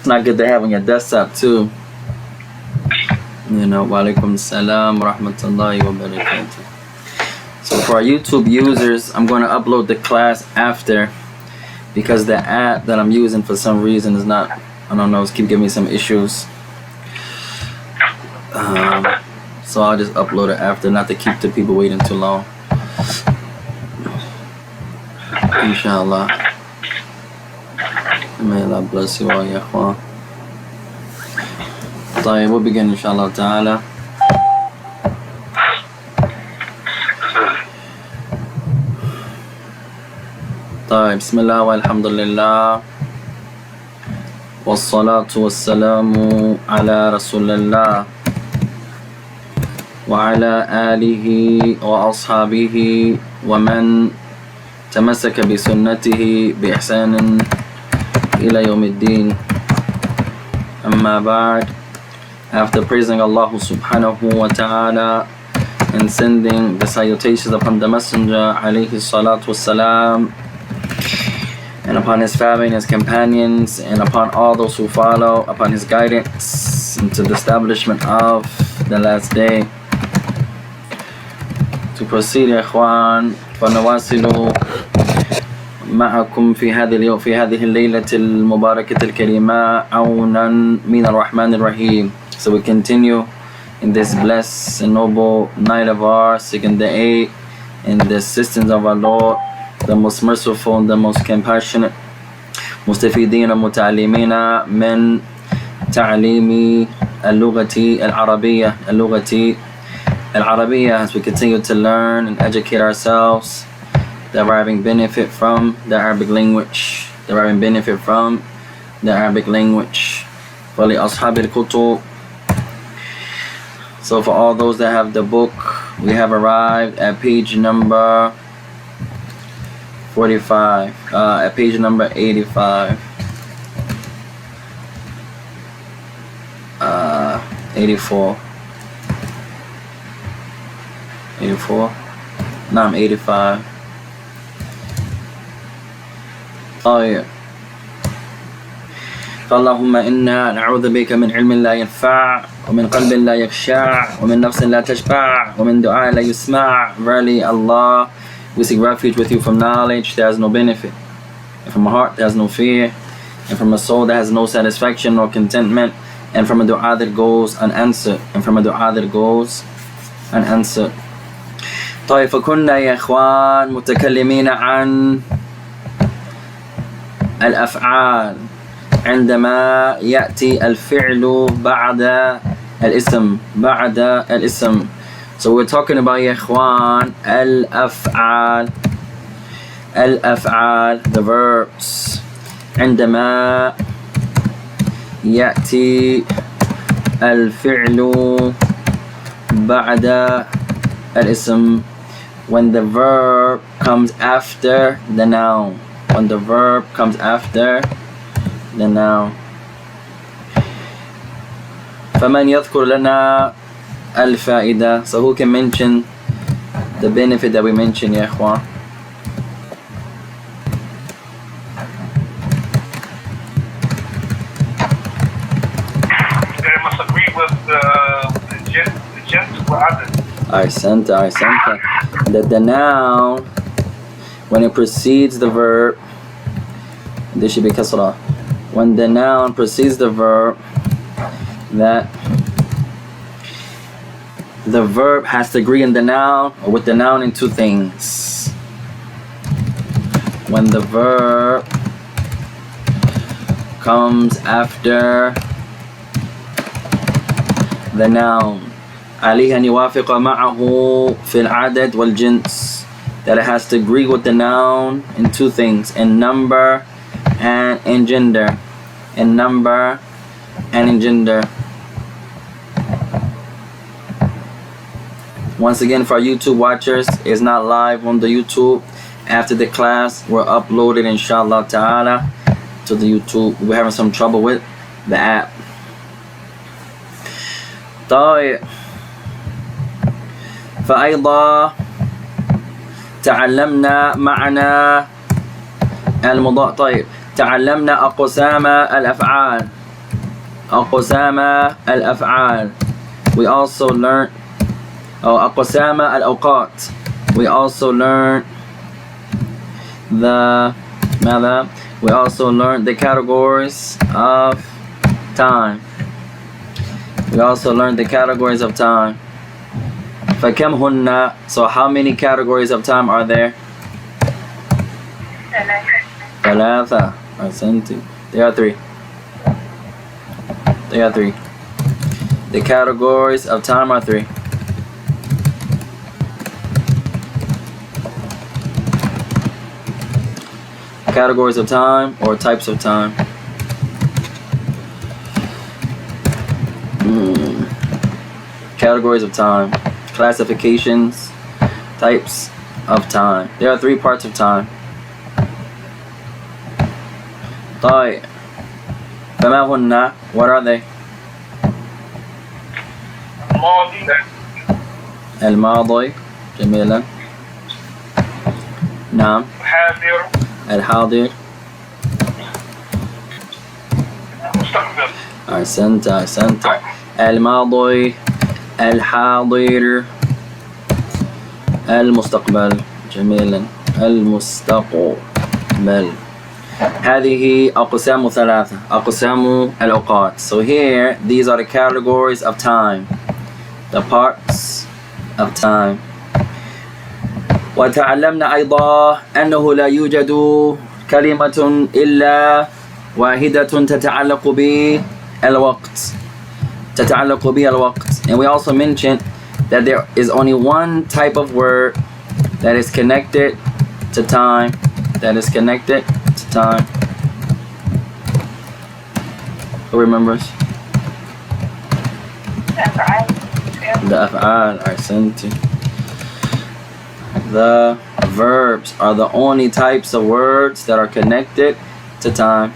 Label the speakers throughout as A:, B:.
A: not good to have on your desktop too. You know, wa alaikum salam wa rahmatullahi wa barakatuh. So for our YouTube users, I'm going to upload the class after, because the app that I'm using for some reason is not, I don't know, it's keep giving me some issues. So I'll just upload it after, not to keep the people waiting too long. Inshallah. May Allah bless you all, ya ikhwan. طيب, we'll begin inshallah ta'ala. طيب, بسم الله والحمد لله والصلاة والسلام على رسول الله وعلى آله وأصحابه ومن تمسك بسنته بإحسان إلى يوم الدين. أما بعد, after praising Allah subhanahu wa ta'ala and sending the salutations upon the Messenger alayhi salatu wassalam, and upon his family and his companions, and upon all those who follow upon his guidance into the establishment of the last day. To proceed, يا إخوان, فنواصل معكم في هذه الليلة المباركة الكريمة عونا من الرحمن الرحيم. So we continue in this blessed and noble night of ours, seeking the aid and the assistance of our Lord, the most merciful and the most compassionate. مستفيدين متعلمين من تعليم اللغة العربية as we continue to learn and educate ourselves, deriving benefit from the Arabic language. فلأصحاب الكتب. So for all those that have the book, we have arrived at page number 45, at page number 85, 84, no, I'm 85. Oh yeah. فاللهم إنا نعوذ بك من علم لا ينفع ومن قلب لا يخشع ومن نفس لا تشبع ومن دعاء لا يسمع. Verily, Allah, we seek refuge with you from knowledge that has no benefit, and from a heart that has no fear, and from a soul that has no satisfaction nor contentment, and from a dua that goes unanswered, طيب, فكنا يا إخوان متكلمين عن الأفعال عندما يأتي الفعل بعد الاسم. So we're talking about, يا إخوان, الأفعال, the verbs. عندما يأتي الفعل بعد الاسم, when the verb comes after the noun. فمن يذكر لنا الفائدة. So who can mention the benefit that we mentioned, يا إخوان?
B: They must agree with the gent وعدد.
A: أحسنت. That the noun, when it precedes the verb, this should be kasra. When the noun precedes the verb, that the verb has to agree in the noun or with the noun in two things. When the verb comes after the noun, عليه أن يوافق معه في العدد والجنس, that it has to agree with the noun in two things, in number and in gender. Once again, for our YouTube watchers, it's not live on the YouTube. After the class, we're uploaded inshallah ta'ala to the YouTube. We're having some trouble with the app. طيب, فأيضا تعلمنا معنى المضارع. طيب, تعلمنا أقسام الأفعال. أقسام الأفعال. We also learned أقسام الأوقات. We also learned we also learned the categories of time. We also learned the categories of time. فكم هن? So how many categories of time are there? ثلاثة. أحسنتي. There are three. The categories of time are three. Categories of time or types of time. Categories of time. Classifications. Types of time. There are three parts of time. طيب فما هن? What are they? الماضي. جميلا. نعم. الحاضر. أحسنت. الماضي، الحاضر، المستقبل. جميلا. المستقبل. هذه أقسام ثلاثة. أقسام الأوقات. So here, these are the categories of time. The parts of time. وتعلمنا أيضا أنه لا يوجد كلمة إلا واحدة تتعلق بالوقت. And we also mentioned that there is only one type of word that is connected to time. Who remembers? The أفعال. أحسنتي. The verbs are the only types of words that are connected to time.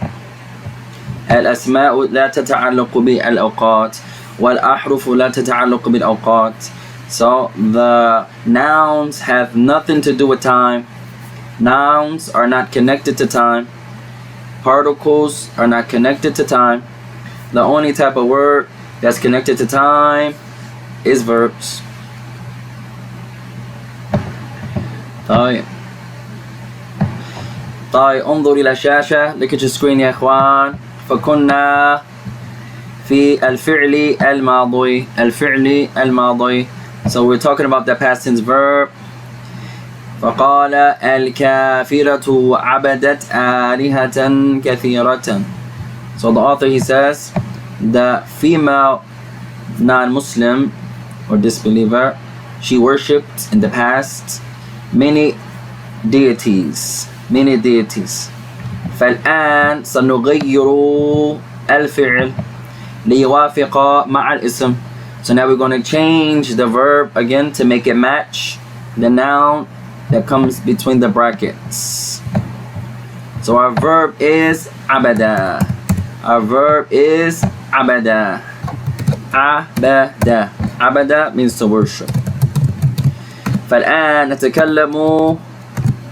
A: الأسماء لا تتعلق بالأوقات والأحرف لا تتعلق بالأوقات. So the nouns have nothing to do with time. Nouns are not connected to time. Particles are not connected to time. The only type of word that's connected to time is verbs. طيب انظر إلى الشاشة. Look at your screen يا إخوان. فكنا في الفعل الماضي. So we're talking about the past tense verb. فقال الكافرة عبدت آلهة كثيرة. So the author, he says, the female non-Muslim or disbeliever, she worshipped in the past many deities. فالآن سنغير الفعل ليوافق مع الاسم. So now we're going to change the verb again to make it match the noun that comes between the brackets. So our verb is abada. Abada means to worship. فالآن نتكلم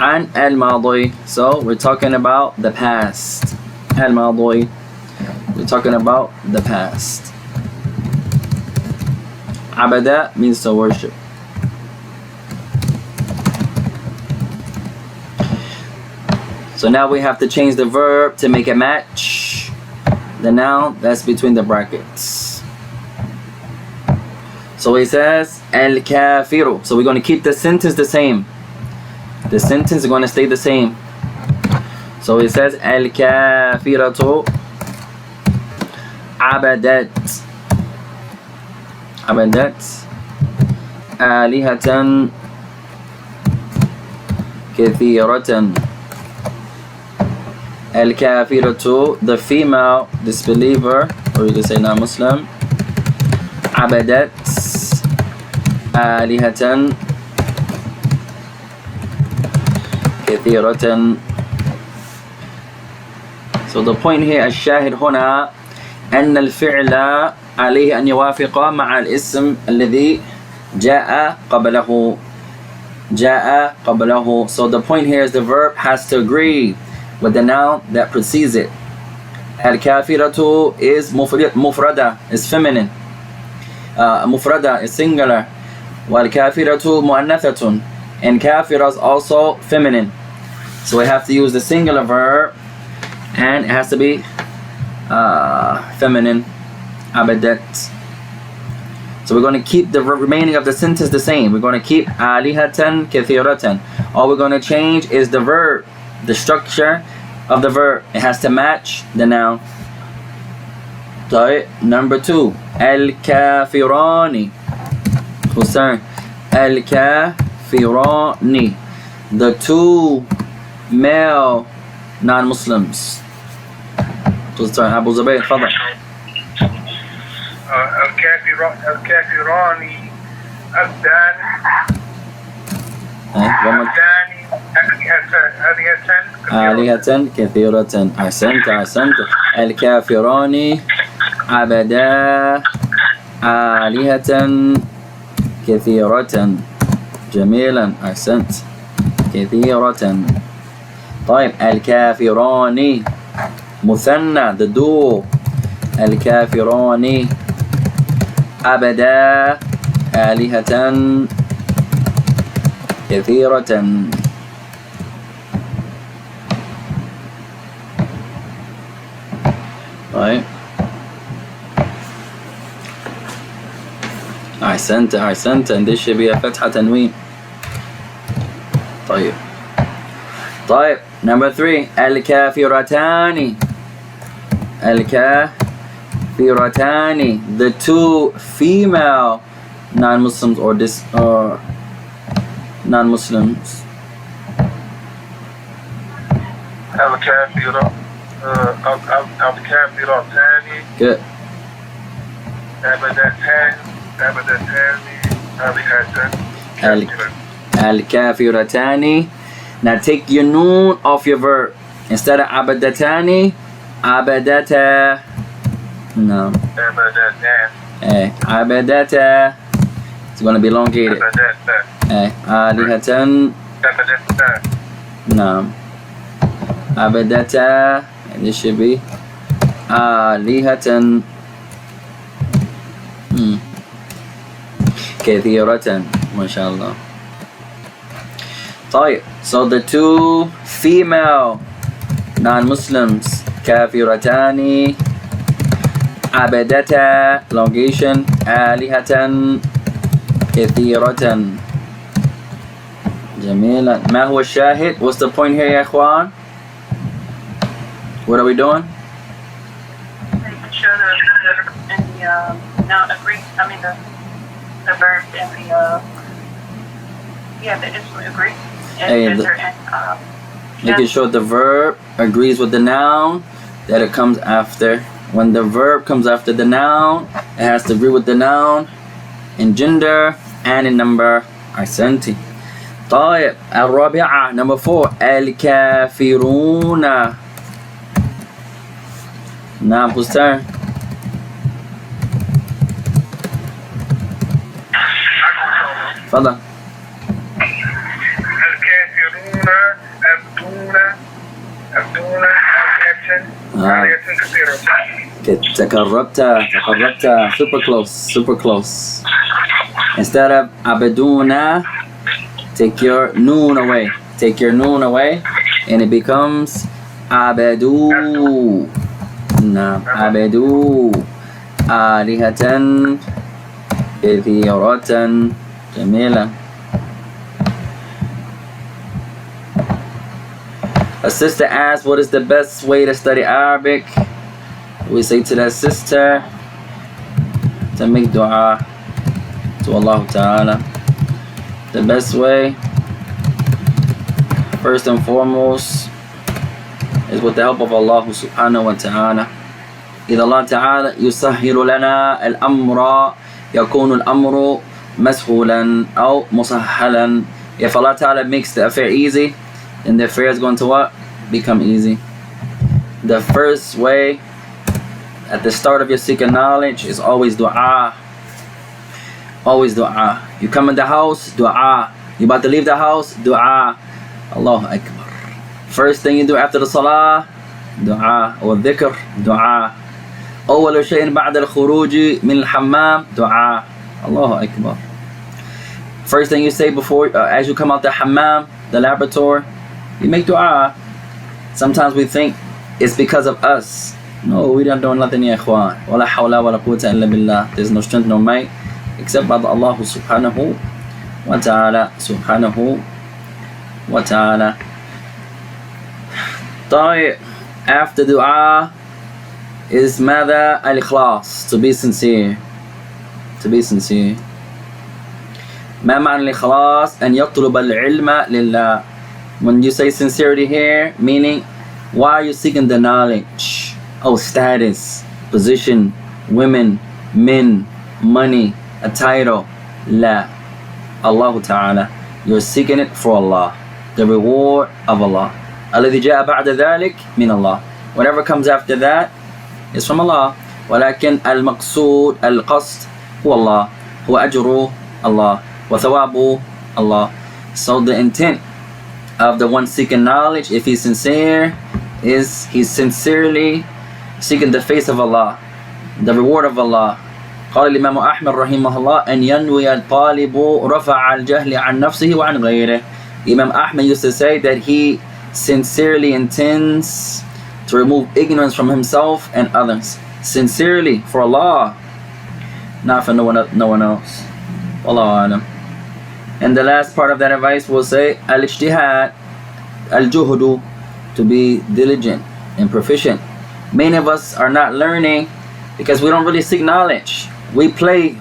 A: عن الماضي. So we're talking about the past. الماضي. We're talking about the past. Abada means to worship. So now we have to change the verb to make it match the noun that's between the brackets. So he says al-kafiru. So we're going to keep the sentence the same. The sentence is going to stay the same. So he says al-kafiratu abadat alihatan kathiratan. Al-kafiratu, the female disbeliever, or you can say non-Muslim, abadat alihatan kathiratan. So the point here, الشاهد هنا أن الفعل عليه أن يوافق مع الاسم الذي جاء قبله. So the point here is the verb has to agree with the noun that precedes it. Al-kafiratu is mufrada, is feminine. Mufrada is singular. Wal-kafiratu mu'annathatun. And kafira is also feminine. So we have to use the singular verb, and it has to be feminine. Abadat. So we're going to keep the remaining of the sentence the same. We're going to keep alihatan kathiratan. All we're going to change is the verb, the structure of the verb. It has to match the noun. Number 2, al-kafirani. Hussein, al-kafirani, the two male non-Muslims. Hussein, Abu Zubayr, تفضل.
B: الكافران الداني
A: آلهة كثيرة. أحسنت. الكافران عبدا آلهة كثيرة. جميلا، أحسنت. كثيرة. طيب الكافران مثنى the duo. الكافران عبدا آلهة كثيرة. طيب أحسنت. and this should be a فتحة تنوين. طيب number 3 الكافرتان. الكافرتان, the two female non-Muslims or non-Muslims.
B: الكافرتان
A: Good. Al-kafiratani. Now take your noon off your verb. Instead of abadatani, abadata. No. Abadata. It's going to be elongated. Alihatan. No. Abadata. And this should be alihatan. Kathiratan. MashaAllah. So the two female non-Muslims, kafiratani, abadata, elongation, alihatan, kathiratan. Jamila. ما هو الشاهد? What's the point here يا إخوان? What are we doing?
C: Making sure that the noun agrees. I mean the verb and the ism agree.
A: Making sure the verb agrees with the noun that it comes after. When the verb comes after the noun, it has to agree with the noun in gender and in number. Ahsanti. طيب الرابعة number 4 الكافرون. نعم حسين. تفضل.
B: الكافرون أبدون آلهة كثيرة.
A: تقربت. Super close. Instead of abaduna, take your noon away. And it becomes abadu. نعم عبدوا آلهة كثيرة. جميلة. A sister asked, what is the best way to study Arabic? We say to that sister to make dua to Allah Ta'ala. The best way, first and foremost, is with the help of Allah Subhanahu wa Ta'ala. إذا Allah Ta'ala يسهل لنا الأمر يكون الأمر مسهولا أو مسهلا. If Allah Ta'ala makes the affair easy, then the affair is going to what? Become easy. The first way at the start of your seeking knowledge is always dua. Always dua. You come in the house, dua. You about to leave the house, dua. Allahu Akbar. First thing you do after the salah, دعاء. والذكر دعاء. أول شيء بعد الخروج من الحمام دعاء. الله أكبر. First thing you say before, as you come out the hammam, the laboratory, you make dua. Sometimes we think it's because of us. No, we don't do nothing, ya ikhwan. Wala hawla wala quwwata illa billah. There's no strength, no might, except by Allah subhanahu wa ta'ala. Subhanahu wa ta'ala. After dua is mada al-ikhlas, to be sincere. To be sincere. ما معنى الإخلاص أن يطلب العلم لله. When you say sincerity here, meaning why are you seeking the knowledge? Oh, status, position, women, men, money, a title. La. Allah Ta'ala. You're seeking it for Allah. The reward of Allah. الذي جاء بعد ذلك من الله. Whatever comes after that is from Allah. ولكن المقصود القصد هو الله. هو أجر الله. وثواب Allah. So the intent of the one seeking knowledge, if he's sincere, is he's sincerely seeking the face of Allah, the reward of Allah. قال الإمام أحمد رحمه الله أن ينوي الطالب رفع الجهل عن نفسه وعن غيره. Imam Ahmad used to say that he sincerely intends to remove ignorance from himself and others. Sincerely for Allah, not for no one else. Wallahu alam. And the last part of that advice will say al-ijtihad, al-juhdu, to be diligent and proficient. Many of us are not learning because we don't really seek knowledge. We play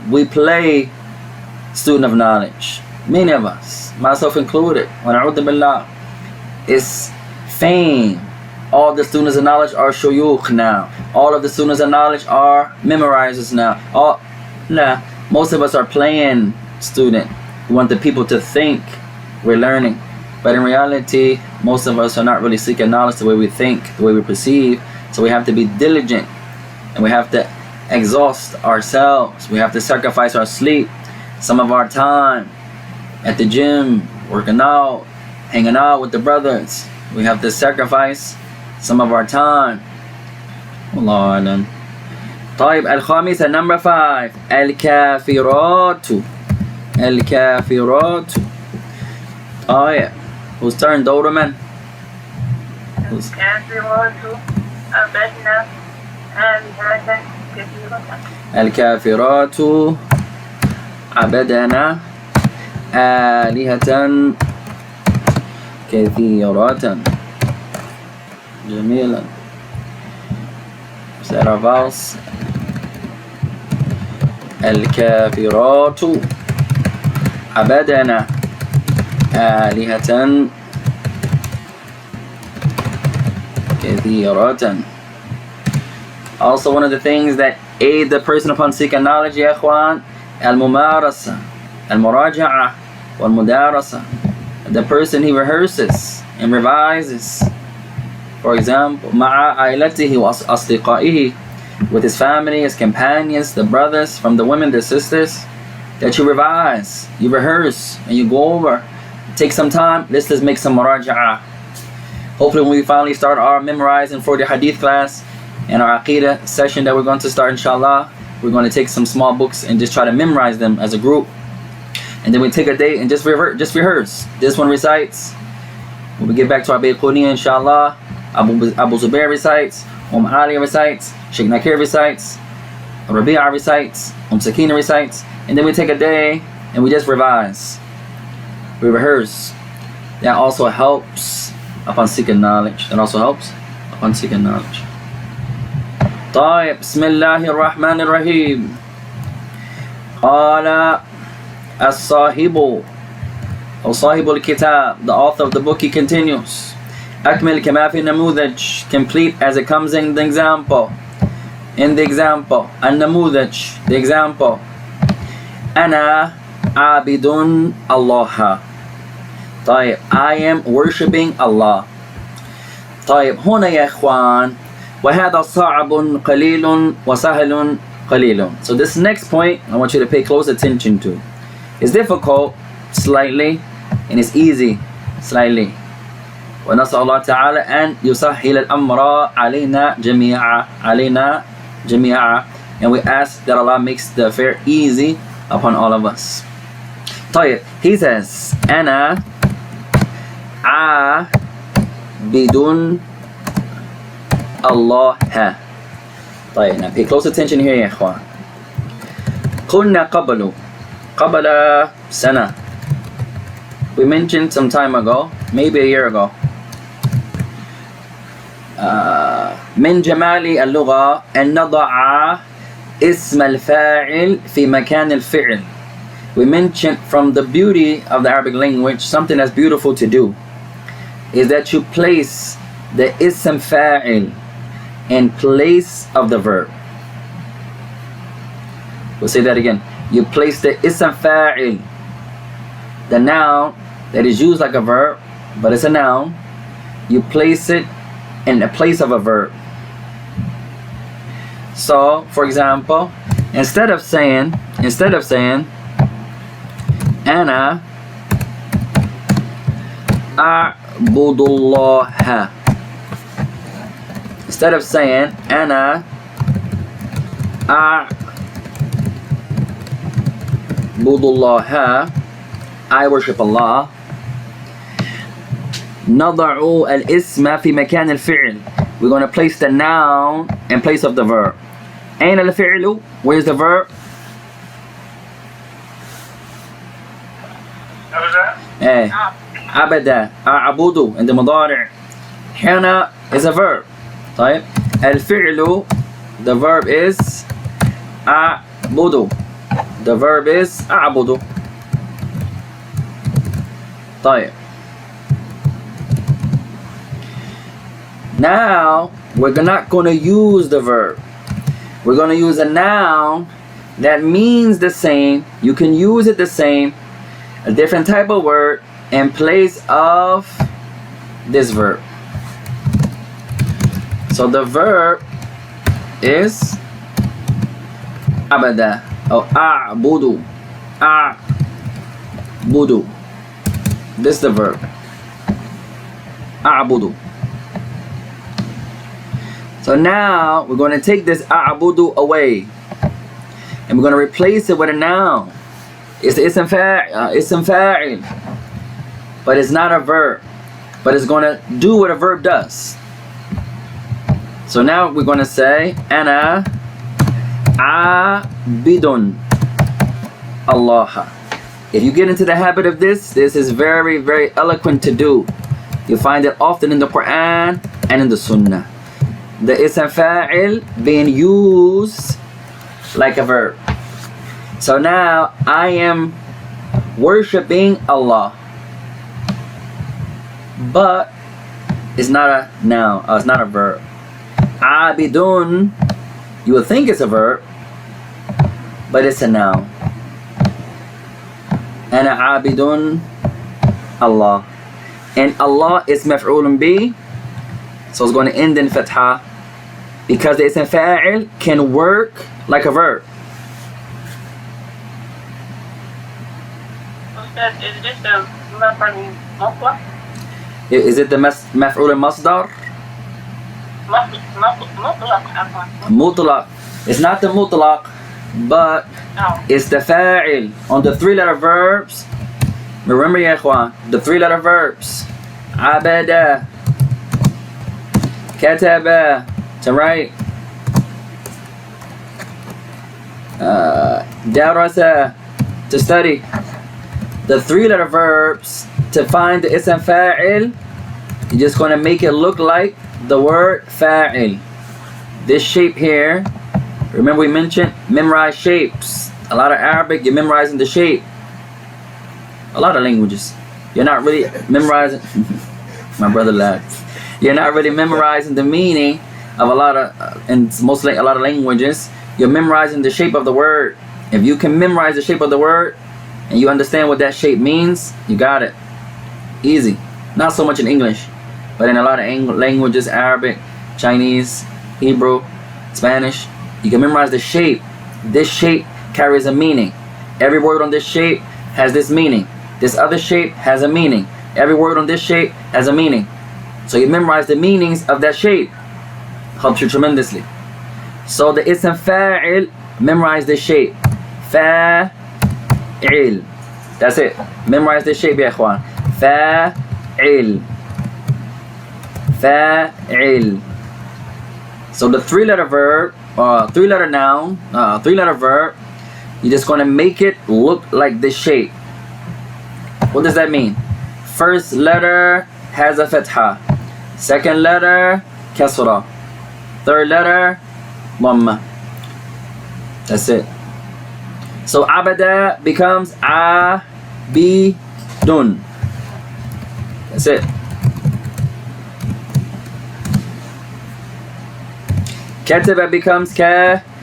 A: student of knowledge. Many of us, myself included, وَنَعُوذُ بِاللَّهِ, it's fame. All the students of knowledge are shuyukh now. All of the students of knowledge are memorizers now. Most of us are playing student. We want the people to think we're learning. But in reality, most of us are not really seeking knowledge the way we think, the way we perceive. So we have to be diligent. And we have to exhaust ourselves. We have to sacrifice our sleep, some of our time at the gym, working out, hanging out with the brothers. We have to sacrifice some of our time. Wallahu alam. طيب الخامسة, number 5, الكافرات. الكافرات. Oh yeah. Whose turn, Doberman?
C: الكافرات أبدنا آلهة كثيرة.
A: الكافرات عبدنا آلهة كثيرة. جميلا. Is that our vowels? الكافرات عبدنا آلهة كثيرة. Also, one of the things that aid the person upon seeking knowledge, ya ikhwan, al-mumarasa, al-muraja'a, wal-mudarasa. The person, he rehearses and revises. For example, ma'a ailatihi wa asdiqaihi, with his family, his companions, the brothers, from the women, the sisters, that you revise, you rehearse, and you go over. Take some time, let's make some muraja'a. Hopefully when we finally start our memorizing for the hadith class and our aqidah session that we're going to start, inshallah, we're going to take some small books and just try to memorize them as a group. And then we take a day and just rehearse. This one recites. When we get back to our Bayquniya, inshallah, Abu Zubair recites, Ali recites, Sheikh Nakir recites, Rabi'a recites, Sakina recites, and then we take a day and we just revise. We rehearse. That also helps upon seeking knowledge. That also helps upon seeking knowledge. طيب بسم الله الرحمن الرحيم. قال الصاحب أو صاحب الكتاب, the author of the book, he continues. أكمل كما في النموذج, complete as it comes in the example. In the example, النموذج, the example. أنا عابد الله. طيب, I am worshipping Allah. طيب, هنا يا إخوان, وهذا صعب قليل وسهل قليل. So this next point, I want you to pay close attention to. It's difficult, slightly, and it's easy, slightly. ونسأل الله تعالى أن يسهل الأمر علينا جميعا, and we ask that Allah makes the affair easy upon all of us. طيب, he says أنا عابد الله. طيب, now pay close attention here يا إخوان. قلنا قبل سنة. We mentioned some time ago, maybe a year ago, من جمال اللغة أن نضع اسم الفاعل في مكان الفعل. We mentioned from the beauty of the Arabic language, something that's beautiful to do is that you place the ism fa'il in place of the verb. We'll say that again. You place the ism fa'il, the noun that is used like a verb, but it's a noun. You place it in the place of a verb. So, for example, instead of saying أنا أعبد الله, instead of saying أنا أعبد الله, I worship Allah, نضع الاسم في مكان الفعل. We're going to place the noun in place of the verb. أين الفعل? Where's the verb? أبدا أعبد in the مضارع. هنا is a verb. طيب, الفعل, the verb is أعبد. The verb is أعبد. طيب, now we're not going to use the verb. We're going to use a noun that means the same. You can use it the same, a different type of word in place of this verb. So the verb is abada or a'budu. A'budu. This is the verb. A'budu. So now we're going to take this a'budu away and we're going to replace it with a noun. It's the ism fa'il, but it's not a verb, but it's going to do what a verb does. So now we're going to say أنا عابد الله. If you get into the habit of this is very, very eloquent to do. You find it often in the Quran and in the Sunnah. The ism fa'il being used like a verb. So now I am worshiping Allah, but it's not a noun. It's not a verb. Abidun, you would think it's a verb, but it's a noun. Ana abidun Allah, and Allah is maf'ulun bi, so it's going to end in fatha because the ism fa'il can work like a verb.
C: Is this the maf'ul mutlaq?
A: Is it the maf'ul masdar? Mutlaq. It's not the mutlaq, but it's the fa'il on the three-letter verbs. Remember, ya ikhwan, the three-letter verbs. Abada, kataba, to write. Darasa, to study. The three-letter verbs, to find the ism fa'il, you're just going to make it look like the word fa'il. This shape here, remember we mentioned memorize shapes. A lot of Arabic, you're memorizing the shape. A lot of languages, you're not really memorizing. My brother laughed. You're not really memorizing the meaning of a lot of, and mostly a lot of languages. You're memorizing the shape of the word. If you can memorize the shape of the word and you understand what that shape means, you got it. Easy. Not so much in English, but in a lot of languages, Arabic, Chinese, Hebrew, Spanish, you can memorize the shape. This shape carries a meaning. Every word on this shape has this meaning. This other shape has a meaning. Every word on this shape has a meaning. So you memorize the meanings of that shape. Helps you tremendously. So the ism fa'il, memorize the shape. Fa'il. That's it. Memorize the shape, ya ikhwan. Fa'il. Fa'il. So the three-letter verb, three-letter noun, three-letter verb, you're just going to make it look like this shape. What does that mean? First letter has a fatha. Second letter, kasra. Third letter, dhamma. That's it. So abada becomes abidun. That's it. Kataba becomes katibun.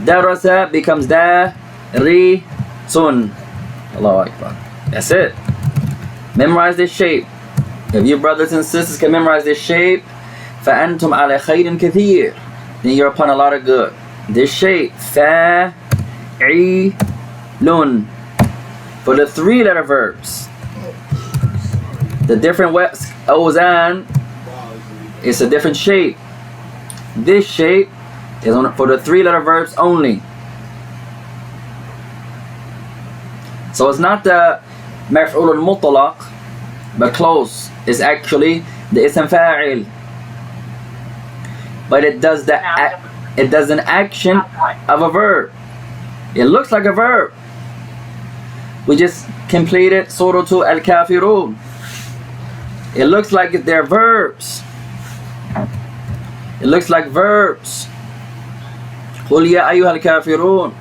A: Darasa becomes darisun. Allahu Akbar. That's it. Memorize this shape. If you brothers and sisters can memorize this shape, فَأَنْتُمْ عَلَى خَيْرٍ كَثِيرٍ, then you're upon a lot of good. This shape, فَعِلٌ, for the three-letter verbs. The different awzan is a different shape. This shape is for the three-letter verbs only. So it's not the maf'ul al-mutlaq, but close. It's actually the ism fa'il. But it does an action of a verb. It looks like a verb. We just completed Surah Al-Kafirun. It looks like they're verbs. It looks like verbs. قُلْ يَا أَيُّهَا الْكَافِرُونَ.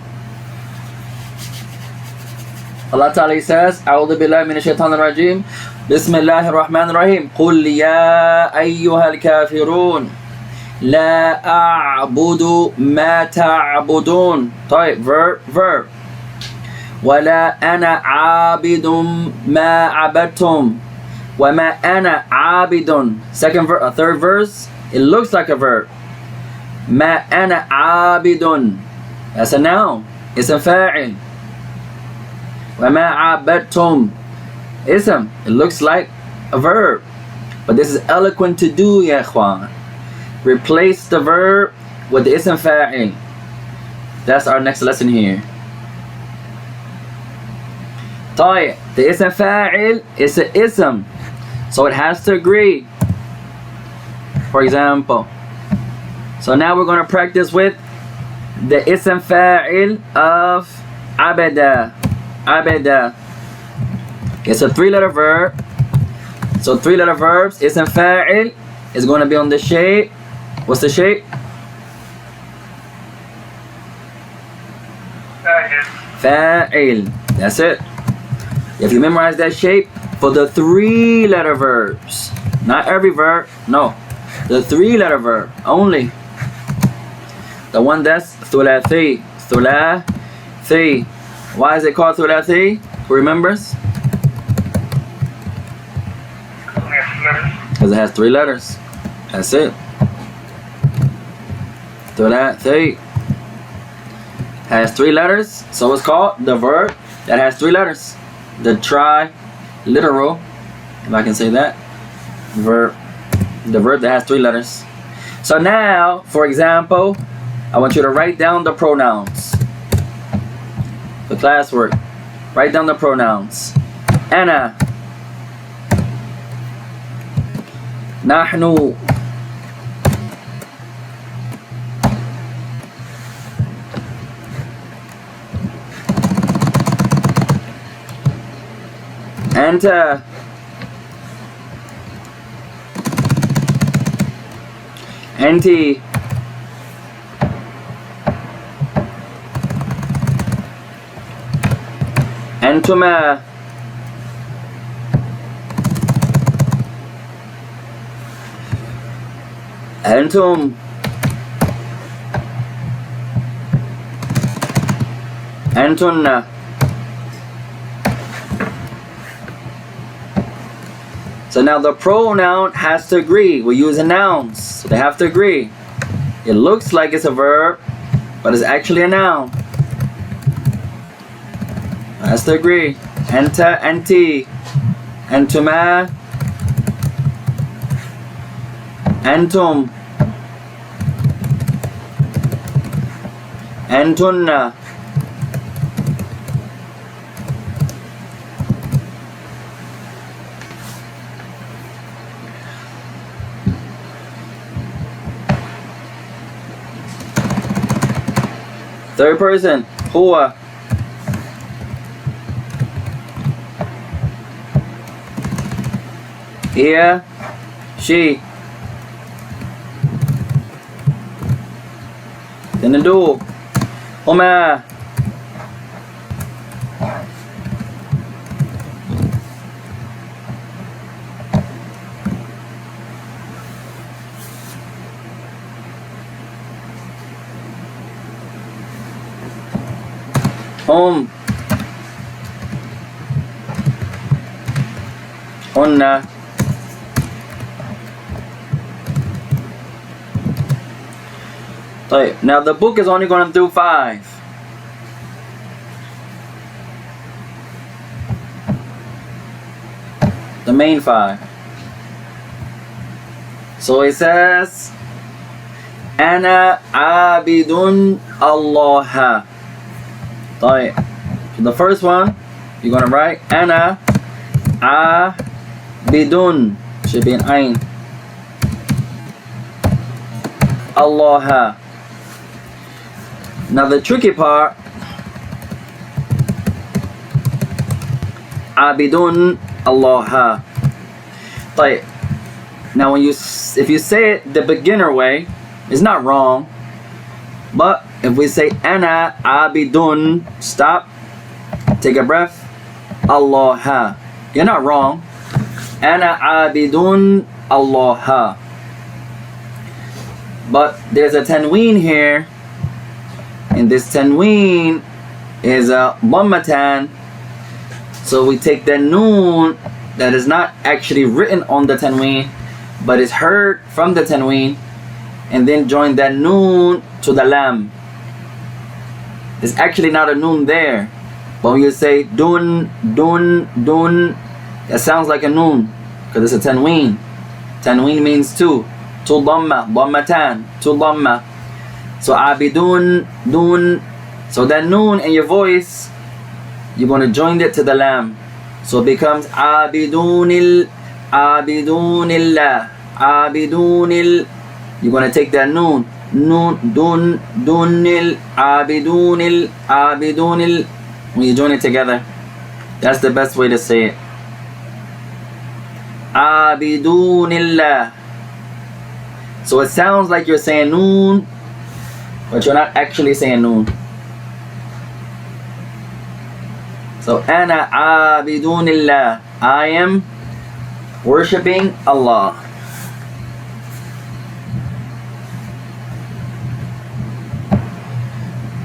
A: Allah Ta'ala says, أعوذ بالله من الشيطان الرجيم بسم الله الرحمن الرحيم قُلْ يَا أَيُّهَا الْكَافِرُونَ لا أعبد ما تعبدون. طيب verb. ولا أنا عابد ما عبدتم وما أنا عابد. Third verse, it looks like a verb. ما أنا عابد, that's a noun. اسم فاعل. وما عبدتم, ism, it looks like a verb. But this is eloquent to do, ya ikhwan. Replace the verb with the ism fa'il. That's our next lesson here. طيب, the ism fa'il is an ism, so it has to agree. For example, so now we're going to practice with the ism fa'il of abada. Abada. It's a three-letter verb. So three-letter verbs, ism fa'il is going to be on the shape. What's the shape? Fa'il. That's it. If you memorize that shape for the three-letter verbs, not every verb, no, the three-letter verb only. The one that's thulathi. Thulathi. Why is it called thulathi? Who remembers? Because it has three letters. That's it. Thulathi has three letters, so it's called the verb that has three letters. The triliteral, if I can say that, verb, the verb that has three letters. So now, for example, I want you to write down the pronouns. The classwork. Write down the pronouns. Ana, nahnu, anta, anti, antuma, antum, antunna. So now the pronoun has to agree. We're using nouns, so they have to agree. It looks like it's a verb, but it's actually a noun. Has to agree. Anta, anti. Antuma. Antum. Antunna. Third person. Huwa. Hiya. She. Then do. Huma. Hum. Hunna. طيب, now the book is only going to do 5. The main 5. So it says, Ana abidun Allah. طيب, so the first one, you're going to write Ana abidun. Should be an ain. Allah. Now the tricky part, abidun Allah. طيب, now when if you say it the beginner way, it's not wrong. But if we say ana abidun, stop, take a breath, Allah, you're not wrong. Ana abidun Allah. But there's a tanween here, and this tanween is a dhammatan. So we take the noon that is not actually written on the tanween, but is heard from the tanween, and then join that noon to the lam. There's actually not a noon there, but when you say dun, dun, dun, that sounds like a noon because it's a tanween. Tanween means two dhamma, dhammatan, two dhamma. So abidun, dun. So that noon in your voice, you're going to join it to the lam. So it becomes abidunillah, abidunil. You're going to take that noon, dun, dunil, abidunil. When you join it together, that's the best way to say it. Abidunillah. So it sounds like you're saying noon, but you're not actually saying noon. So ana abidunillah, I am worshipping Allah.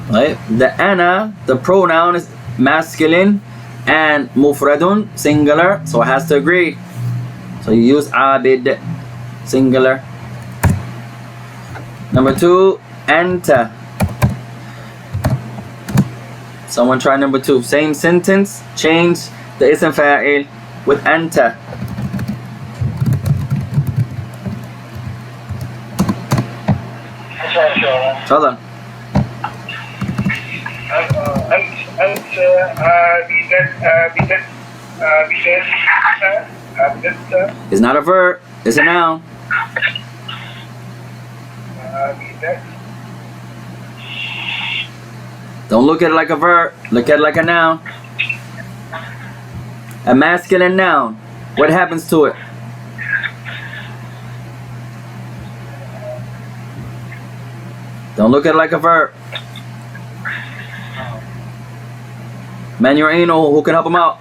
A: Right? The ana, the pronoun is masculine and mufradun, singular, so it has to agree. So you use abid, singular. Number 2, anta. Someone try number 2. Same sentence, change the ism fa'il with anta. Hold on. It's not a verb, it's a noun. Don't look at it like a verb, look at it like a noun. A masculine noun. What happens to it? Don't look at it like a verb. Man, your anal, who can help him out?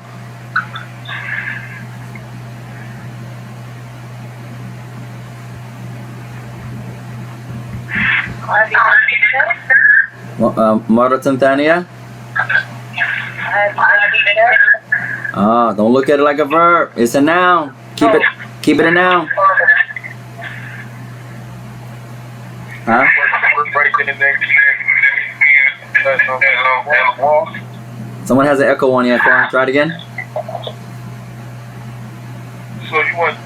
A: مرة ثانية. Don't look at it like a verb. It's a noun. Keep it a noun. Huh? Someone has an echo on you. Try it again.
B: So you want to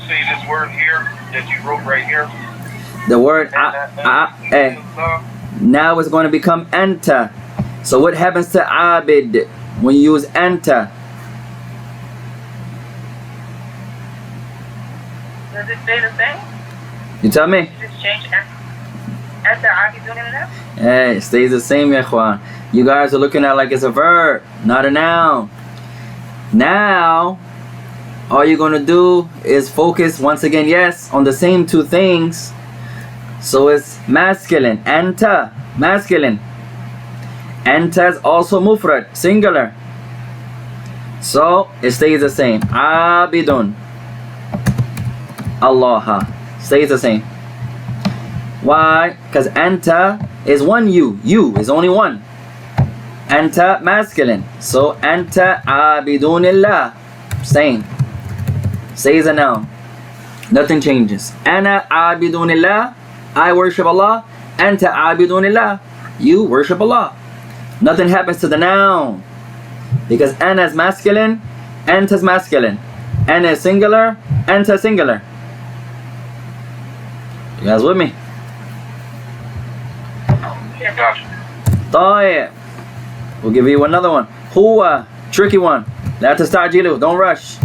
B: see this word here that you wrote right here?
A: The word now is going to become anta. So what happens to abid when you use anta?
C: Does it stay the same?
A: You tell me.
C: You just change after abidun illa?
A: Hey, it stays the same, ya ikhwan. You guys are looking at it like it's a verb, not a noun. Now, all you're going to do is focus once again, yes, on the same two things. So it's masculine, anta, masculine. Anta is also mufrad, singular. So it stays the same. Abidun. Allah stays the same. Why? Because anta is one you. You is only one. Anta masculine. So anta abidunillah. Same. Stays a noun. Nothing changes. Ana abidunillah. I worship Allah. Anta abidunillah. You worship Allah. Nothing happens to the noun. Because ana is masculine. Anta is masculine. Ana is singular. Anta singular. You guys with me?
B: Gotcha.
A: طيب. We'll give you another one. Huwa. Tricky one. لا تستعجلوا. Don't rush.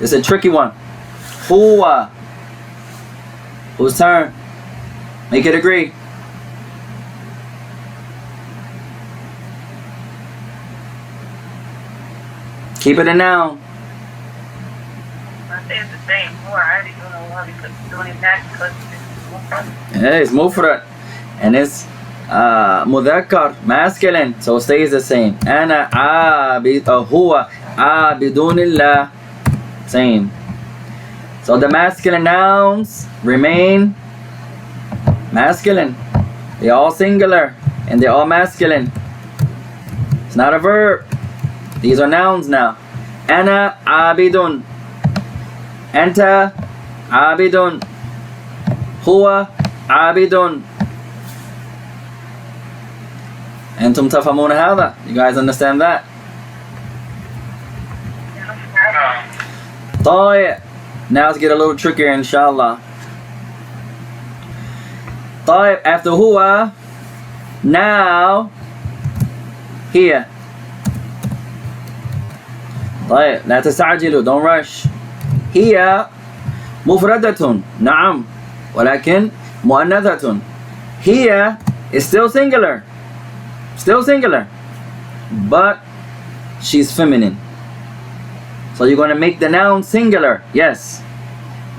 A: It's a tricky one. Huwa. Whose turn? Make it agree. Keep it a noun.
C: I say it's the same. More I already don't know why because doing that because it's
A: Hey, it's mufrad. And it's mudhakkar, masculine. So it stays the same. Ana abid, huwa abidunillah. Same. So the masculine nouns remain masculine. They're all singular and they're all masculine. It's not a verb. These are nouns now. Ana abidun. Anta abidun. Huwa abidun. أنتم تفهمون هذا? You guys understand that? طيب. Now let's get a little trickier inshallah. طيب. After huwa, now here. طيب. لا تستعجلوا. Don't rush. هي مفردة. نعم. ولكن مؤنثة. Here is still singular. Still singular. But she's feminine. So you're going to make the noun singular. Yes.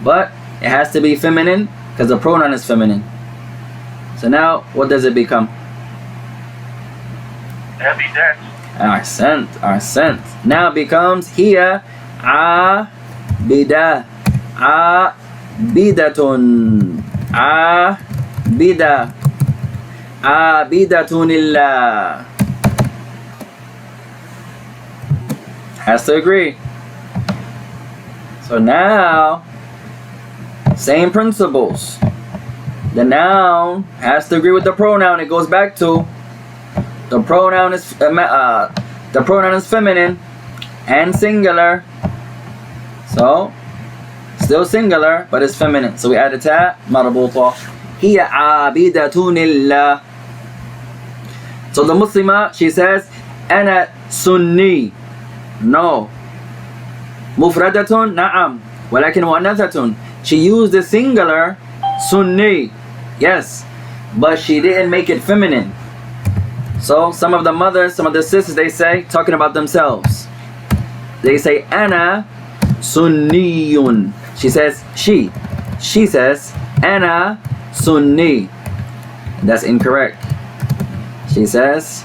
A: But it has to be feminine because the pronoun is feminine. So now what does it become?
B: Abidat.
A: Ahsant. Now it becomes here abida. Abidatun. Abida. Abidatunillah. Has to agree. So now, same principles. The noun has to agree with the pronoun. It goes back to the pronoun is feminine and singular. So still singular, but it's feminine. So we add a ta marbuta. Hiya abidatunillah. So the Muslimah, she says, Ana Sunni. No. Mufradatun, na'am. Walakin mu'annathatun. She used the singular, Sunni. Yes. But she didn't make it feminine. So some of the mothers, some of the sisters, they say, talking about themselves. They say, Ana Sunniyun. She says, she. She says, Ana Sunni. That's incorrect. She says,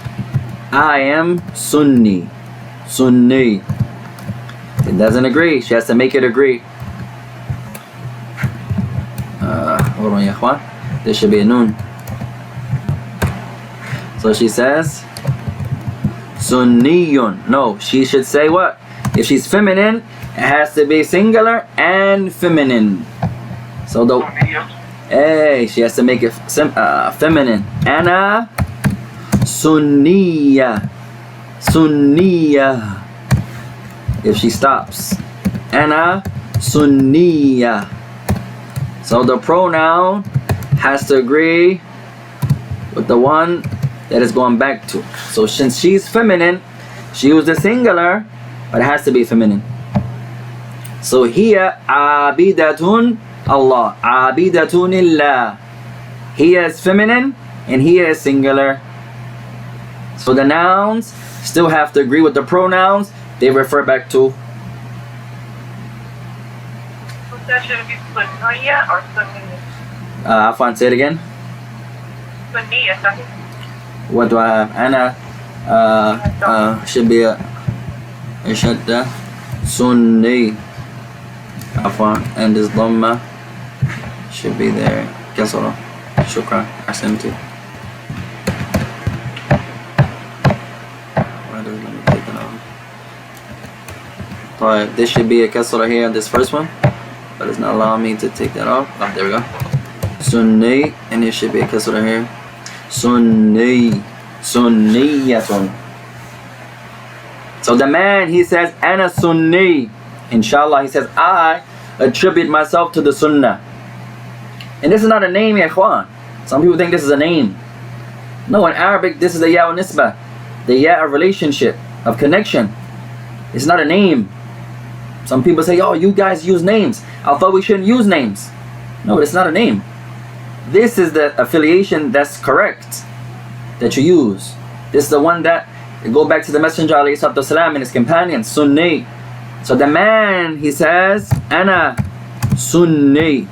A: I am Sunni. Sunni. It doesn't agree. She has to make it agree. Hold on, ya ikhwan. This should be a noon. So she says, Sunniyun. No, she should say what? If she's feminine, it has to be singular and feminine. So the hey, she has to make it feminine. Ana Sunniya. Sunniya. If she stops. Ana sunniya. So the pronoun has to agree with the one that is going back to. So since she's feminine, she used the singular, but it has to be feminine. So here, abidatun Allah, abidatun illah. Here is feminine, and here is singular. So the nouns still have to agree with the pronouns they refer back to.
C: So that should be Sunniya or Sunniya?
A: Afwan, say it again.
C: Sunniya, sorry.
A: What do I have? Ana should be a shadda. Sunni. Afwan. And this dhamma should be there. Kasra. Shukran. Ahsanti. Why does it let me take it off? Alright, this should be a kasra here, this first one. But it's not allowing me to take that off. Oh, there we go. Sunni. And it should be a kasra here. Sunni. Sunniyatun. So the man, he says, Ana Sunni. Inshallah, he says, I attribute myself to the Sunnah. And this is not a name, ya ikhwan. Some people think this is a name. No, in Arabic, this is a ya nisbah. The ya of relationship, of connection. It's not a name. Some people say, oh, you guys use names. I thought we shouldn't use names. No, it's not a name. This is the affiliation that's correct, that you use. This is the one that go back to the Messenger ﷺ and his companions, Sunni. So the man, he says, Ana Sunni.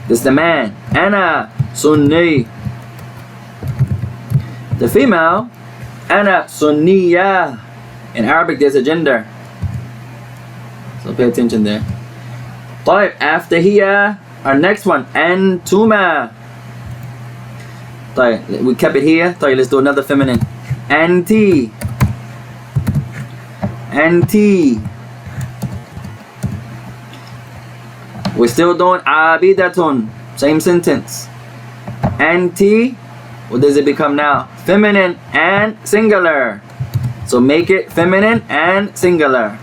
A: This is the man, Ana Sunni. The female, Ana Sunniya. In Arabic, there's a gender. So pay attention there. طيب, after here, our next one, Antuma. طيب, we kept it here. طيب, let's do another feminine. Anti. Anti. We're still doing abidatun. Same sentence. Anti. What does it become now? Feminine and singular. So make it feminine and singular.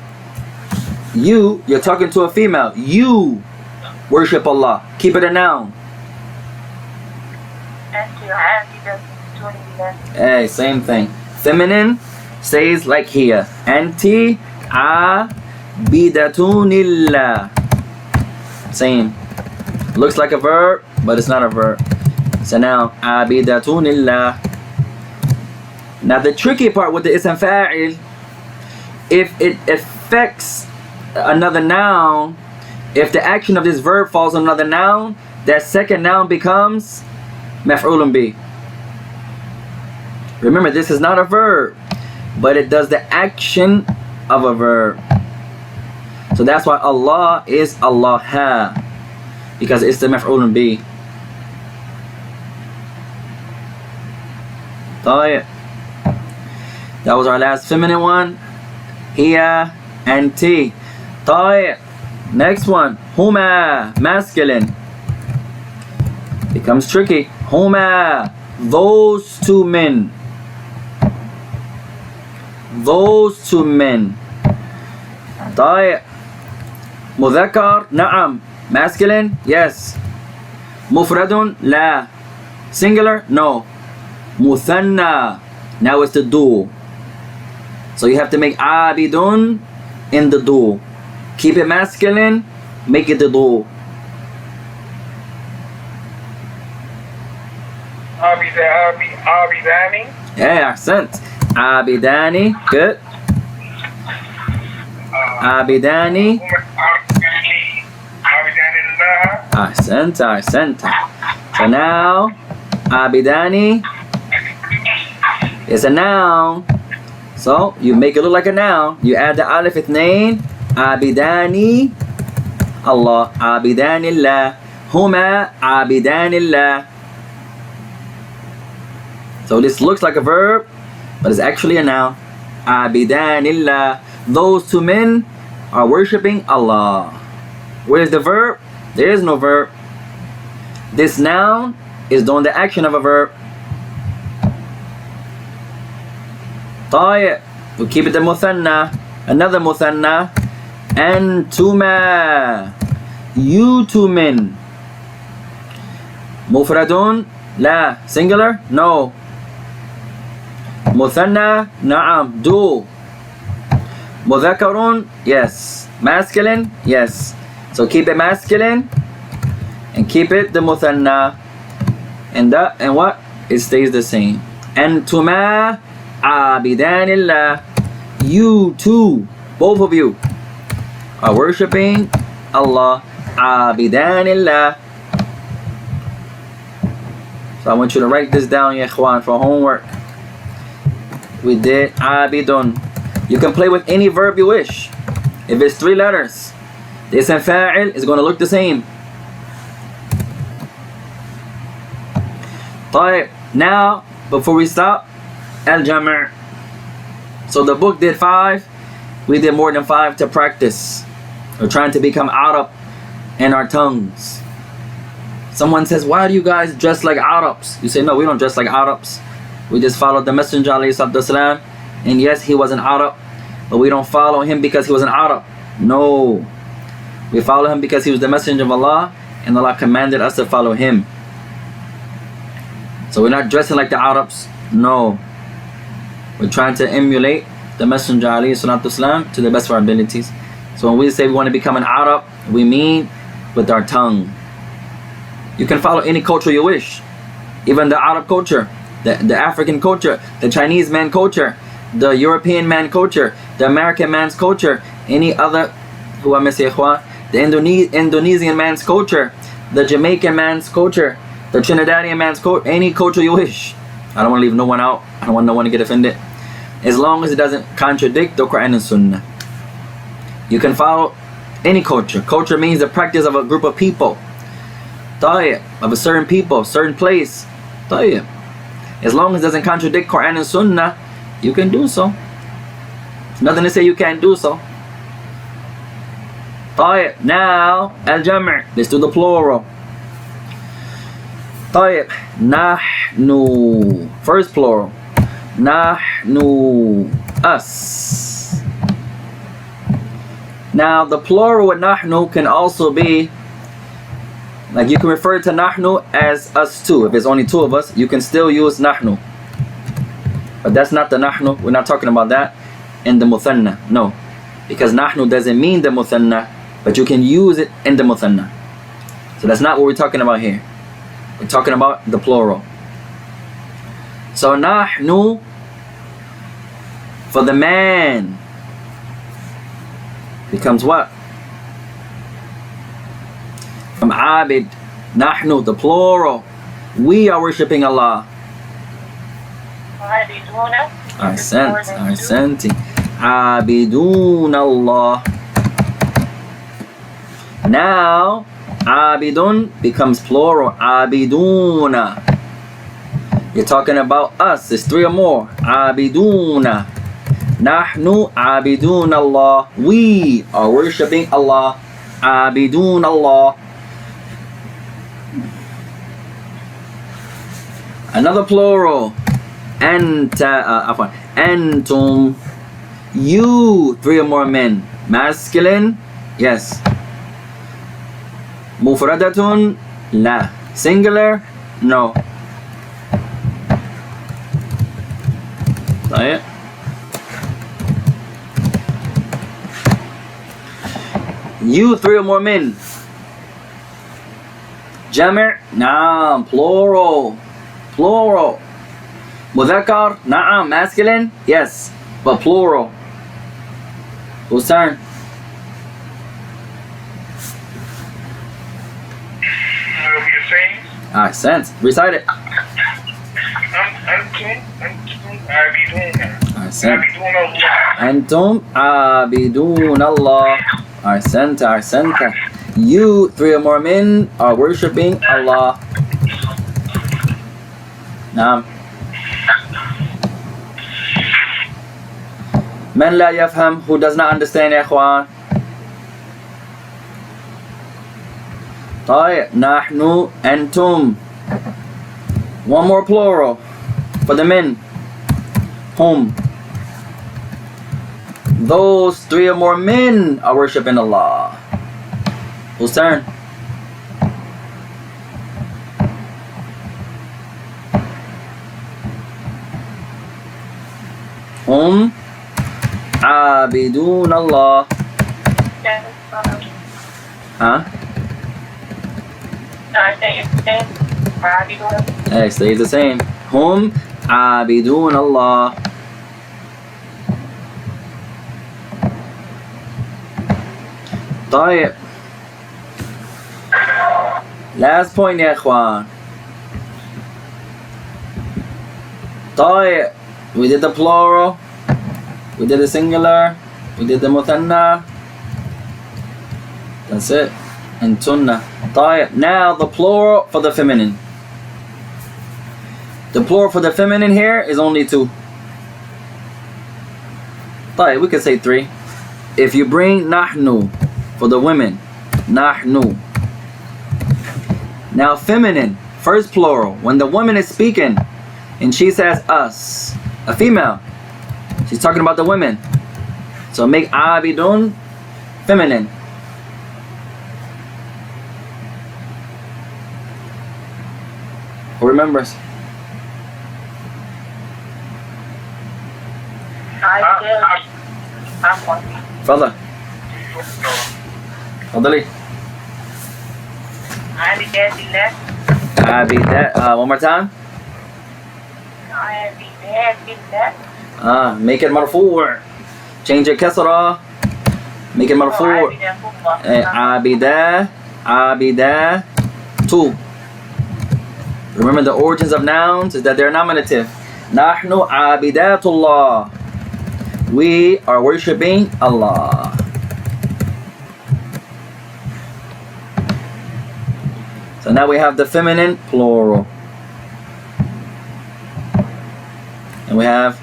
A: You're talking to a female. You worship Allah. Keep it a noun. Hey, same thing. Feminine stays like here. Anti abidatunillah. Same. Looks like a verb, but it's not a verb. So now, abidatunillah. Now the tricky part with the ism fa'il, if it affects another noun, if the action of this verb falls on another noun, that second noun becomes maf'ulun bih. Remember, this is not a verb, but it does the action of a verb. So that's why Allah is Allah, because it's the maf'ulun bih. That was our last feminine one. Hiya and T. Next one. Huma, masculine. Becomes tricky. Huma, those two men. Those two men. Mudhakkar, na'am. Masculine, yes. Mufradun, la. Singular, no. Muthanna, now it's the dual. So you have to make abidun in the dual. Keep it masculine, make it the dual.
B: Abidani.
A: Yeah, accent. Abidani, good. Abidani. Accent, accent. So now, abidani is a noun. So you make it look like a noun. You add the alif ithnain. Abidani Allah. Abidanillah. Huma abidanillah. So this looks like a verb, but it's actually a noun. Abidanillah. Those two men are worshipping Allah. Where is the verb? There is no verb. This noun is doing the action of a verb. طيب. We keep it the muthanna. Another muthanna. أنتما. You two men. مفردون لا. Singular no. مثنى نعم do. مذكرون yes. Masculine yes. So keep it masculine and keep it the muthanna, and what it stays the same. أنتما عابدان الله. You two, both of you, are worshipping Allah. عابدان الله. So I want you to write this down, ya ikhwan, for homework. We did abidun. You can play with any verb you wish. If it's 3 letters, the ism fa'il is going to look the same. طيب. Now, before we stop, al-jam'. So the book did 5. We did more than 5 to practice. We're trying to become Arab in our tongues. Someone says, why do you guys dress like Arabs? You say, no, we don't dress like Arabs. We just follow the Messenger ﷺ. And yes, he was an Arab, but we don't follow him because he was an Arab. No. We follow him because he was the Messenger of Allah, and Allah commanded us to follow him. So we're not dressing like the Arabs. No. We're trying to emulate the Messenger ﷺ to the best of our abilities. So when we say we want to become an Arab, we mean with our tongue. You can follow any culture you wish. Even the Arab culture, the African culture, the Chinese man culture, the European man culture, the American man's culture, any other, the Indonesian man's culture, the Jamaican man's culture, the Trinidadian man's culture, any culture you wish. I don't want to leave no one out. I don't want no one to get offended. As long as it doesn't contradict the Quran and Sunnah. You can follow any culture. Culture means the practice of a group of people. طيب. Of a certain people, certain place. طيب. As long as it doesn't contradict Quran and Sunnah, you can do so. Nothing to say you can't do so. طيب. Now, al-jam'. Let's do the plural. طيب. نحن. First plural. نحن. Us. Now, the plural with nahnu can also be, like you can refer to nahnu as us two. If it's only 2 of us, you can still use nahnu. But that's not the nahnu. We're not talking about that in the muthanna. No. Because nahnu doesn't mean the muthanna, but you can use it in the muthanna. So that's not what we're talking about here. We're talking about the plural. So nahnu for the man becomes what? From abid, nahnu, the plural. We are worshipping Allah. Ahsanti. Abidun Allah. Now, abidun becomes plural. Abiduna. You're talking about us. There's 3 or more. Abiduna. Nahnu abidun Allah. We are worshipping Allah. Abidun Allah. Another plural. Antum. You, 3 or more men. Masculine, yes. Mufradatun, la. Singular, no. طيب. You, 3 or more men. Jam', naam, plural. Plural. Mudhakkar, naam, masculine, yes, but plural. Whose turn?
B: What you're saying?
A: Alright, sense. Recite it. Alright, sense. Antum abidun Allah. Ahsanta. You, 3 or more men, are worshipping Allah. Naam. Man la yafham, who does not understand, ya ikhwan. طيب. Nahnu, antum. One more plural for the men. Hum. Those 3 or more men are worshiping Allah. Whose turn? Hum abidun Allah. Huh? Hey, stays the same. Hum abidun Allah. طيب. Last point يا إخوان. طيب. We did the plural. We did the singular. We did the muthanna. That's it. And tunna. طيب. Now the plural for the feminine. The plural for the feminine here is only 2. طيب. We could say 3. If you bring nahnu for the women, nahnu. Now feminine, first plural, when the woman is speaking and she says us, a female, she's talking about the women. So make abidun feminine. Who remembers? Father. تفضلي. عابدات. One more time. Make it مرفوع. Change your كسرة. Make it مرفوع. عابدة. 2. Remember the origins of nouns is that they're nominative. نحن عابدات الله. We are worshiping Allah. So now we have the feminine plural. And we have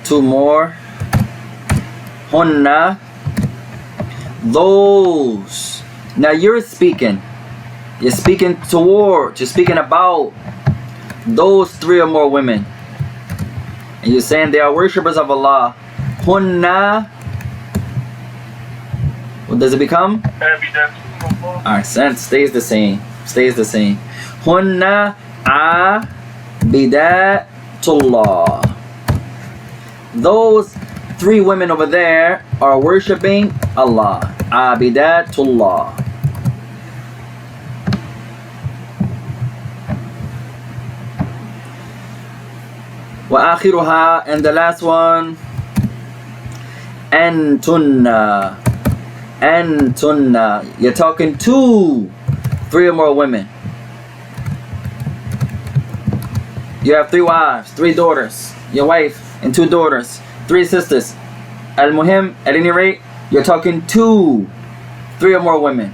A: 2 more. Hunna. Those. Now you're speaking. You're speaking about those 3 or more women. And you're saying they are worshippers of Allah. Hunna. What does it become? Alright, sense stays the same. Hunna abidatullah. Those 3 women over there are worshipping Allah. Abidatullah. Wa akhiruha, and the last one. Antunna. Antunna. You're talking to 3 or more women. You have 3 wives, 3 daughters, your wife and 2 daughters, 3 sisters. Al-Muhim, at any rate, you're talking to 3 or more women.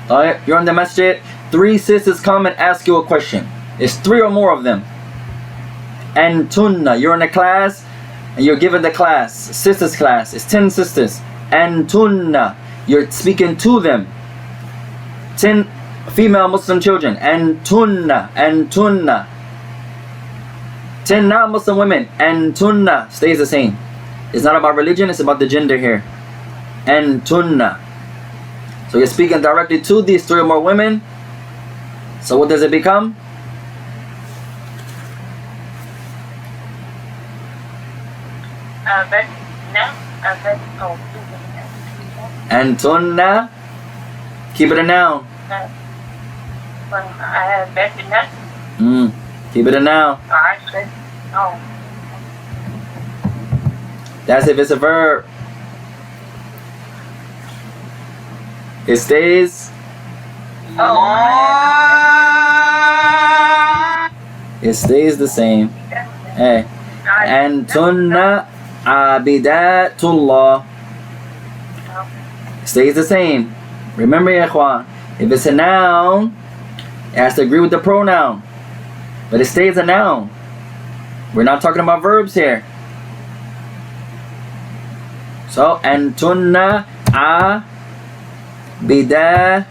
A: Alright, you're in the masjid, 3 sisters come and ask you a question. It's 3 or more of them. Antunna, you're in a class and you're given the class, sisters class, it's 10 sisters. Antunna, you're speaking to them. 10 female Muslim children. Antunna. 10 non-Muslim women. Antunna stays the same. It's not about religion, it's about the gender here. Antunna. So you're speaking directly to these 3 or more women. So what does it become? Antunna. Keep it a noun. Keep it a noun. That's if it's a verb. It stays. It stays the same. Hey. Antunna abidatullah. Stays the same. Remember, ya ikhwan, if it's a noun, it has to agree with the pronoun. But it stays a noun. We're not talking about verbs here. So, antunna abidatu.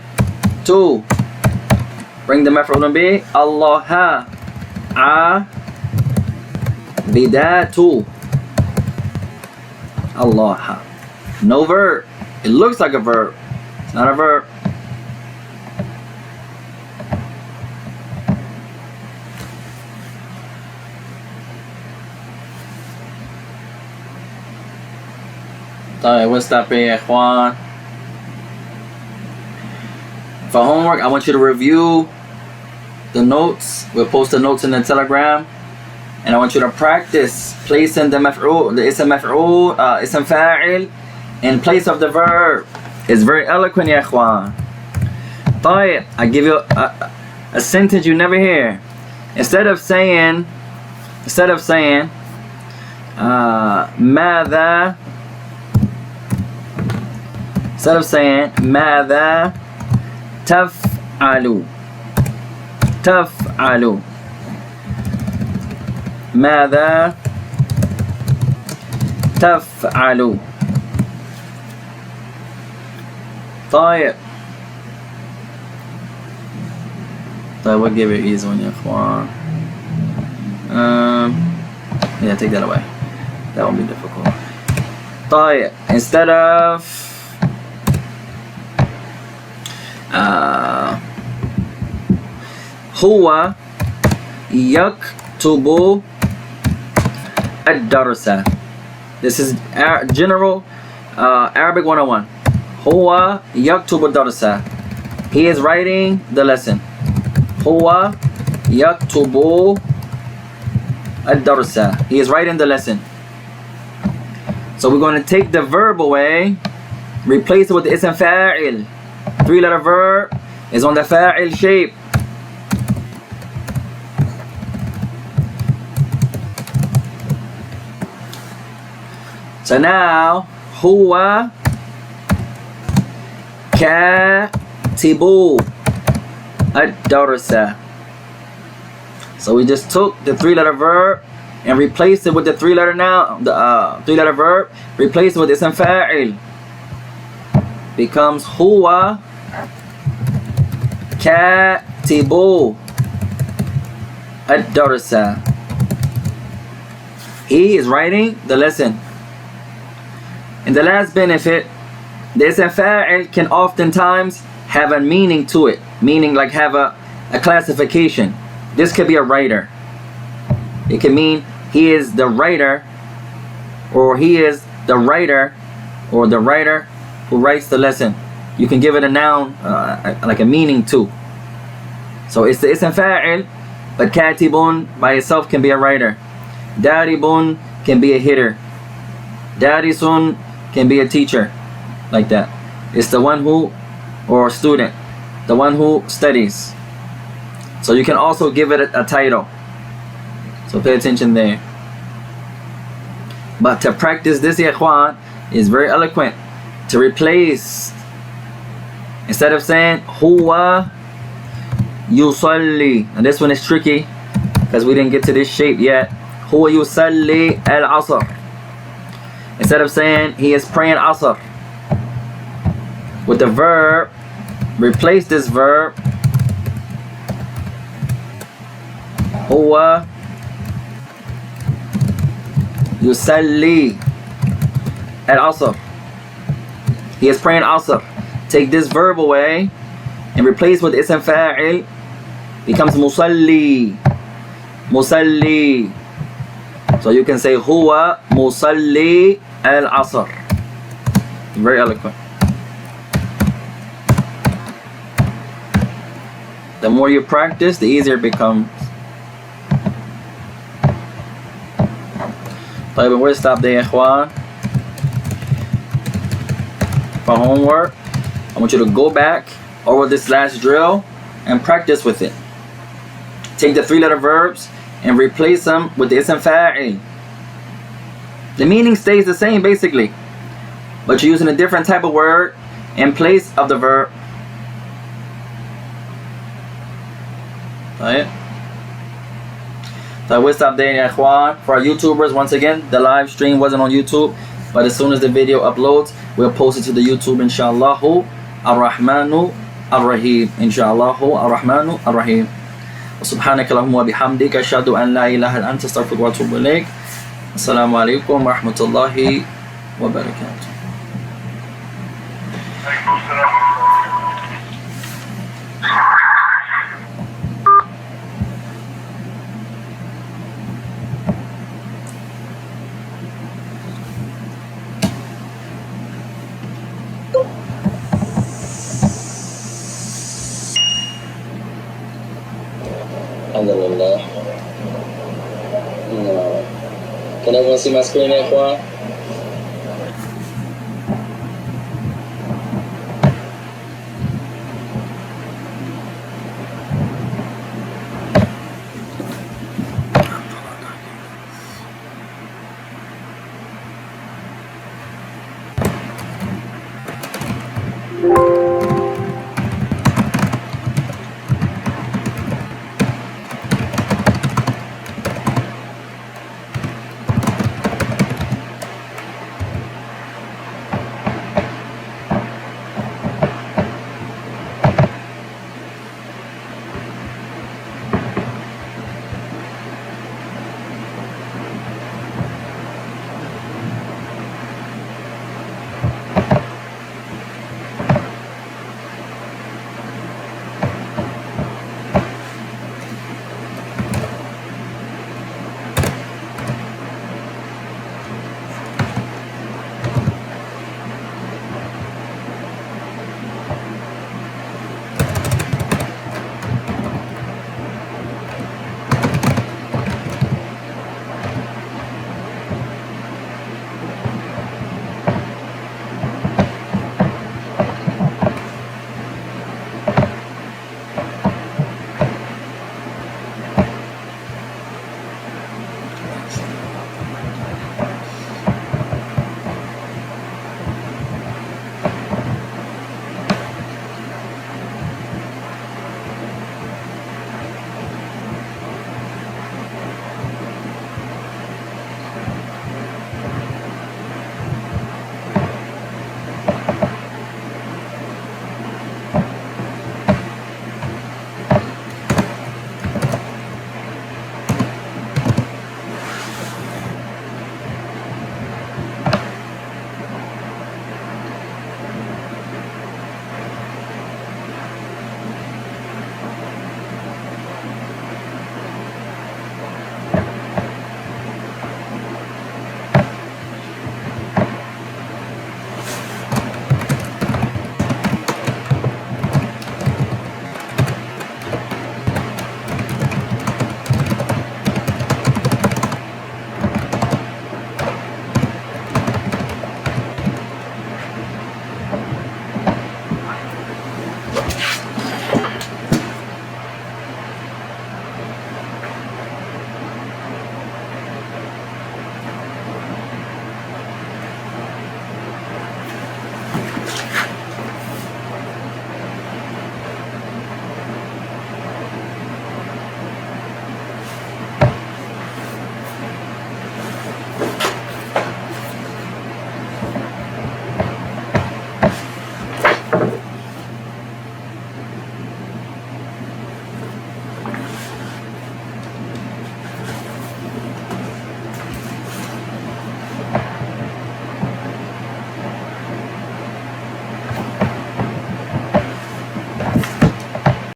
A: Bring the maf'ulun bi. Allah Bidatu. Allah. No verb. It looks like a verb. It's not a verb. طيب, we'll stop here, Juan. For homework, I want you to review the notes. We'll post the notes in the Telegram. And I want you to practice placing the maf'ul, the ism maf'ul, ism fa'il in place of the verb. It's very eloquent, ya ikhwan. طيب, I give you a sentence you never hear. Instead of saying ماذا, instead of saying ماذا تفعل, ماذا تفعل. طيب, we'll give it an easy one, ya ikhwan. Yeah, take that away. That won't be difficult. طيب, instead of هو يكتب الدرس. This is general Arabic 101. هو يكتب الدرس. He is writing the lesson. هو يكتب الدرس. He is writing the lesson. So we're going to take the verb away, replace it with the ism fa'il. 3-letter verb is on the fa'il shape. So now, هو كاتب الدرس. So we just took the 3-letter verb and replaced it with the 3-letter noun, the 3-letter verb, replaced it with ism fa'il. Becomes هو كاتب الدرس. He is writing the lesson. And the last benefit, the ism fa'il can oftentimes have a meaning to it, meaning like have a classification. This could be a writer. It can mean he is the writer, or he is the writer, or the writer who writes the lesson. You can give it a noun, like a meaning too. So it's the ism fa'il, but katibun by itself can be a writer. Daribun can be a hitter. Darisun can be a teacher, like that. It's the one who, or student, the one who studies. So you can also give it a title. So pay attention there. But to practice this, ya ikhwan, is very eloquent. To replace, instead of saying huwa yusalli, and this one is tricky because we didn't get to this shape yet. Huwa yusalli al-asr. Instead of saying he is praying asr, with the verb, replace this verb huwa yusalli al-asr. He is praying asr. Take this verb away and replace with ism fa'il. Becomes musalli. Musalli. So you can say huwa musalli al-asr. Very eloquent. The more you practice, the easier it becomes. طيب, we'll stop there, ikhwan. For homework, I want you to go back over this last drill and practice with it. Take the 3-letter verbs and replace them with the ism fa'il. The meaning stays the same basically, but you're using a different type of word in place of the verb. Alright? So we'll stop there, ya ikhwan. For our YouTubers, once again, the live stream wasn't on YouTube, but as soon as the video uploads, we'll post it to the YouTube, inshallah. Ar-Rahmanu Ar-Rahim. Inshallah. Ar-Rahmanu Ar-Rahim. سبحانك اللهم وبحمدك أشهد أن لا إله إلا أنت أستغفرك وأتوب إليك. السلام عليكم ورحمة الله وبركاته.
B: عليكم السلام.
A: Alhamdulillah. Kena masih maskulin ya, ikhwan.